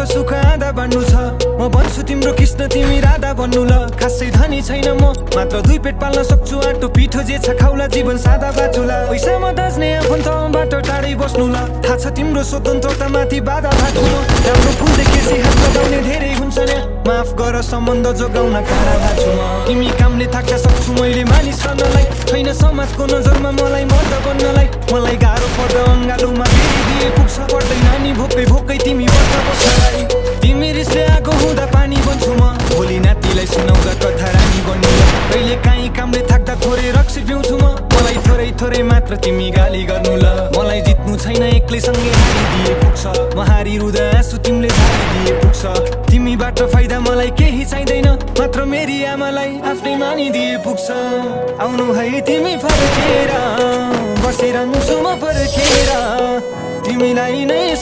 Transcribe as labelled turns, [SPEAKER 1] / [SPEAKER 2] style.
[SPEAKER 1] सुख आधा बाँड्नु छ म भन्छु तिम्रो कृष्ण तिमी राधा भन्नु ल खासै धनी छैन म मात्र 2 पेट पाल्न सक्छु आटो पिठो जे छ खाउला जीवन सादा बाचुला पैसामा दाज्ने आफन्तबाट टाढै बस्नु ल थाहा छ तिम्रो स्वतन्त्रता माथि बाधा थाच्छु म राम्रो फुल देखेपछि हात लगाउने धेरै हुन्छ नि माफ गर सम्बन्ध जोगाउन काँडा भाछु म तिमी कामले थाक्न सक्छु मैले मानिस गर्नलाई छैन समाजको नजरमा मलाई मर्द बन्नलाई मलाई गाह्रो पर्दा अङ्गालोमा फेरि दिए पुग्छ पर्दै नानी भोकै भोकै तिमी बस्छ बस्नलाई तिमी रिसले आगो हुँदा पानी बन्छु म भोलि नातिलाई सुनाउँदा कथा रानी बन्नु कहिले काहीँ कामले थाक्दा थोरै रक्सी पिउँछु म मलाई थोरै थोरै मात्र तिमी गाली गर्नु ल मलाई जित्नु छैन एक्लै सँगै हारिदिए पुग्छ म हारी रुँदा आँसु तिमीले झारिदिए पुग्छ तिमीबाट फाइदा मलाई केही चाहिँदैन मात्र मेरी आमालाई आफ्नै मानिदिए पुग्छ आउनु है तिमी फर्केर बसिरहन्छु म पर्खेर तिमीलाई नै